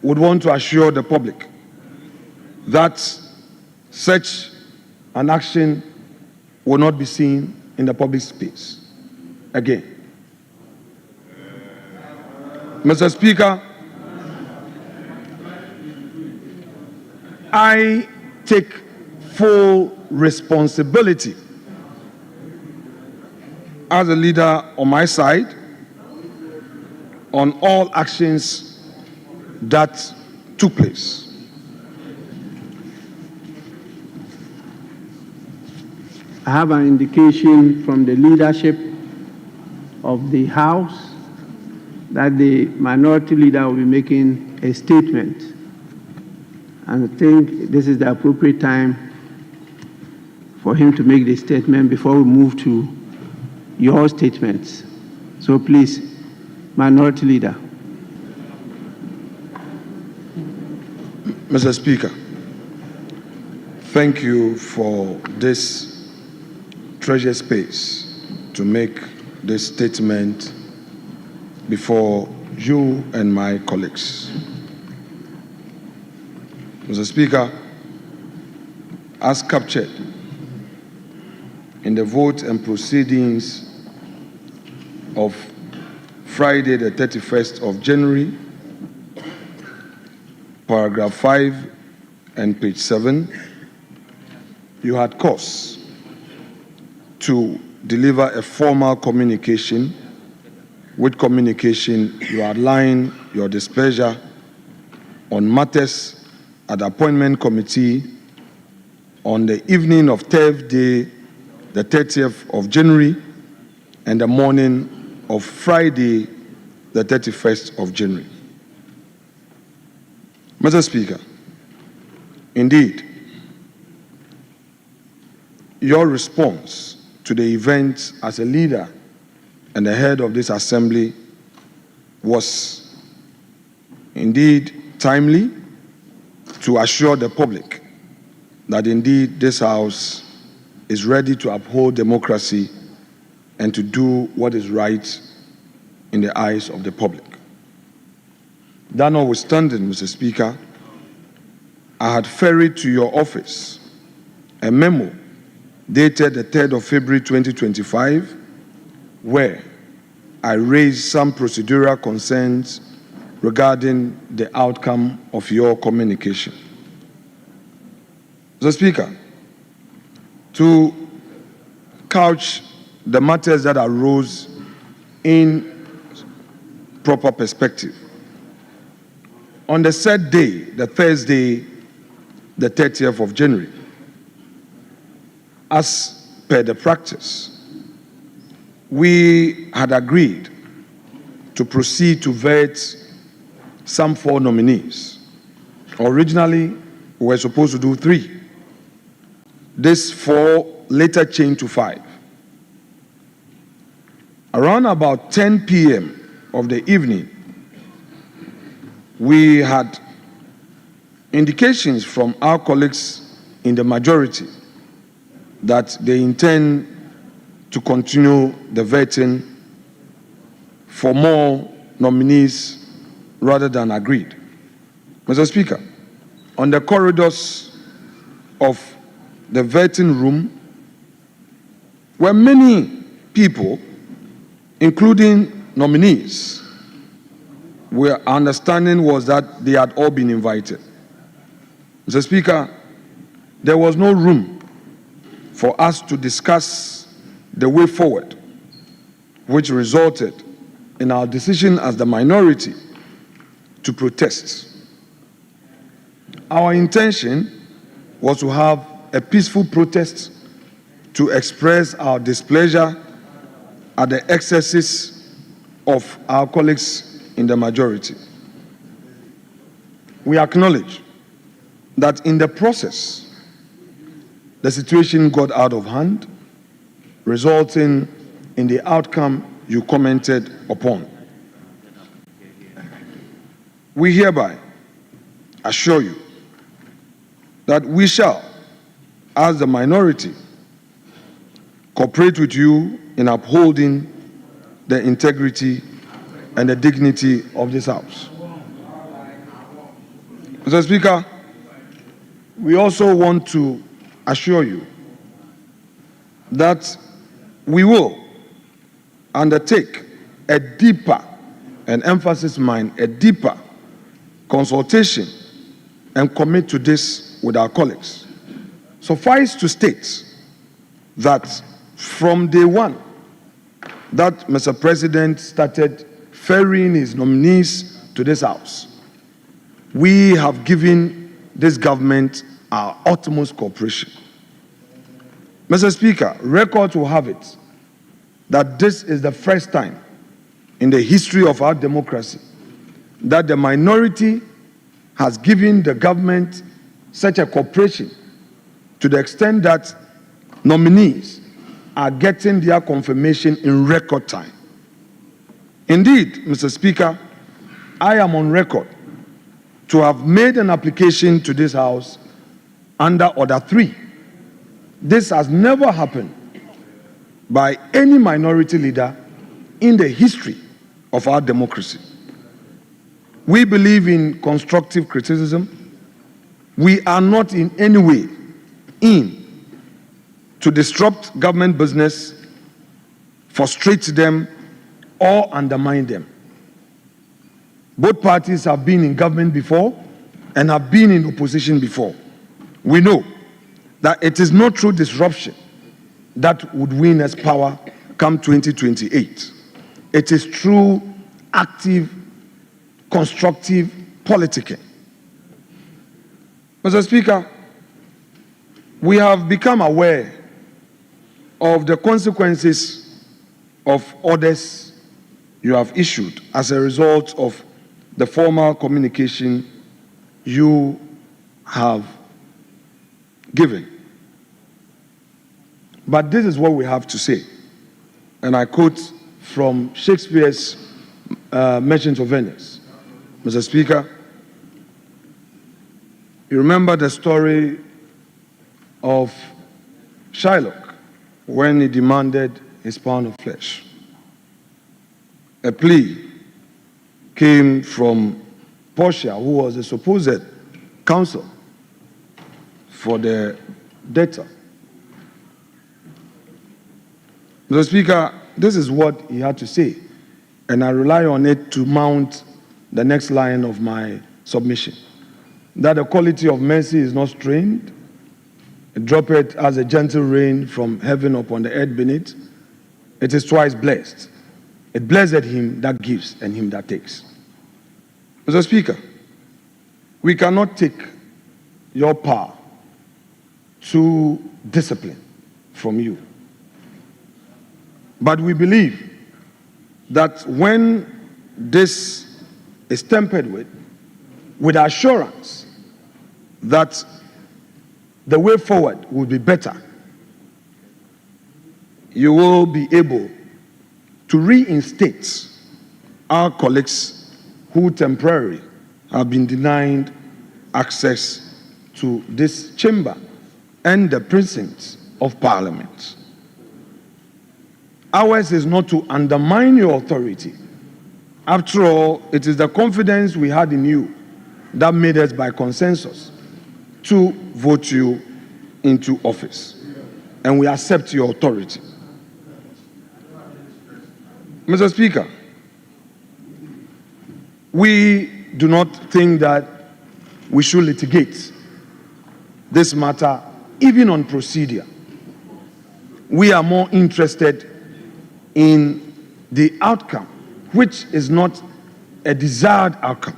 would want to assure the public that such an action will not be seen in the public space again. Mr. Speaker, I take full responsibility as a leader on my side on all actions that took place. I have an indication from the leadership of the House that the minority leader will be making a statement. And I think this is the appropriate time for him to make the statement before we move to your statements. So please, minority leader. Mr. Speaker, thank you for this treasure space to make this statement before you and my colleagues. Mr. Speaker, as captured in the vote and proceedings of Friday, the 31st of January, paragraph 5 and page 7, you had cause to deliver a formal communication. With communication, you outline your displeasure on matters at the appointment committee on the evening of Thursday, the 30th of January, and the morning of Friday, the 31st of January. Mr. Speaker, indeed, your response to the event as a leader and the head of this assembly was indeed timely to assure the public that indeed this House is ready to uphold democracy and to do what is right in the eyes of the public. That notwithstanding, Mr. Speaker, I had ferried to your office a memo dated the 3rd of February 2025, where I raised some procedural concerns regarding the outcome of your communication. Mr. Speaker, to couch the matters that arose in proper perspective, on the said day, the Thursday, the 30th of January, as per the practice, we had agreed to proceed to vet some 4 nominees. Originally, we were supposed to do 3. This 4 later changed to 5. Around about 10 p.m. of the evening, we had indications from our colleagues in the majority that they intend to continue the vetting for more nominees rather than agreed. Mr. Speaker, on the corridors of the vetting room were many people, including nominees. Our understanding was that they had all been invited. Mr. Speaker, there was no room for us to discuss the way forward, which resulted in our decision as the minority to protest. Our intention was to have a peaceful protest to express our displeasure at the excesses of our colleagues in the majority. We acknowledge that in the process, the situation got out of hand, resulting in the outcome you commented upon. We hereby assure you that we shall, as the minority, cooperate with you in upholding the integrity and the dignity of this House. Mr. Speaker, we also want to assure you that we will undertake a deeper, and emphasis mine, a deeper consultation and commit to this with our colleagues. Suffice to state that from day one that Mr. President started ferrying his nominees to this House, we have given this government our utmost cooperation. Mr. Speaker, record will have it that this is the first time in the history of our democracy that the minority has given the government such a cooperation to the extent that nominees are getting their confirmation in record time. Indeed, Mr. Speaker, I am on record to have made an application to this House under Order 3. This has never happened by any minority leader in the history of our democracy. We believe in constructive criticism. We are not in any way in to disrupt government business, frustrate them, or undermine them. Both parties have been in government before and have been in opposition before. We know that it is not through disruption that would win us power come 2028. It is through active, constructive politicking. Mr. Speaker, we have become aware of the consequences of orders you have issued as a result of the formal communication you have given. But this is what we have to say. And I quote from Shakespeare's Merchant of Venice. Mr. Speaker, you remember the story of Shylock when he demanded his pound of flesh. A plea came from Portia, who was the supposed counsel for the debtor. Mr. Speaker, this is what he had to say, and I rely on it to mount the next line of my submission. That the quality of mercy is not strained, it droppeth as a gentle rain from heaven upon the earth beneath. It is twice blessed. It blessed him that gives and him that takes. Mr. Speaker, we cannot take your power to discipline from you. But we believe that when this is tempered with assurance that the way forward will be better, you will be able to reinstate our colleagues who temporarily have been denied access to this chamber and the precincts of Parliament. Ours is not to undermine your authority. After all, it is the confidence we had in you that made us, by consensus, to vote you into office. And we accept your authority. Mr. Speaker, we do not think that we should litigate this matter, even on procedure. We are more interested in the outcome, which is not a desired outcome.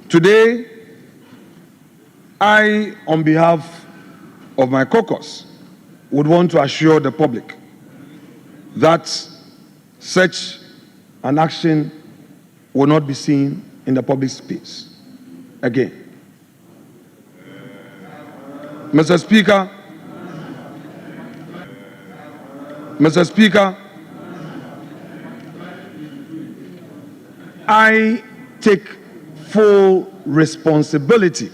Today, I, on behalf of my caucus, would want to assure the public that such an action will not be seen in the public space again. Mr. Speaker, I take full responsibility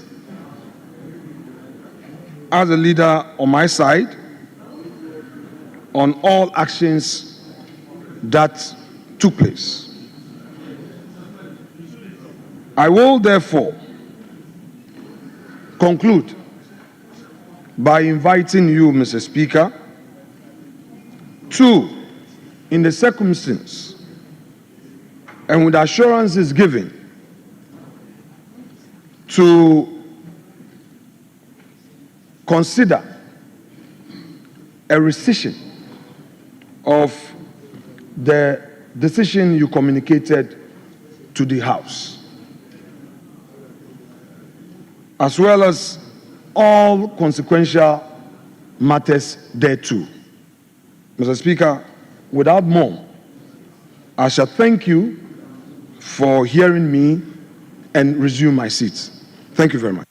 as a leader on my side on all actions that took place. I will therefore conclude by inviting you, Mr. Speaker, to, in the circumstance and with assurances given, to consider a rescission of the decision you communicated to the House, as well as all consequential matters thereto. Mr. Speaker, without more, I shall thank you for hearing me and resume my seat. Thank you very much.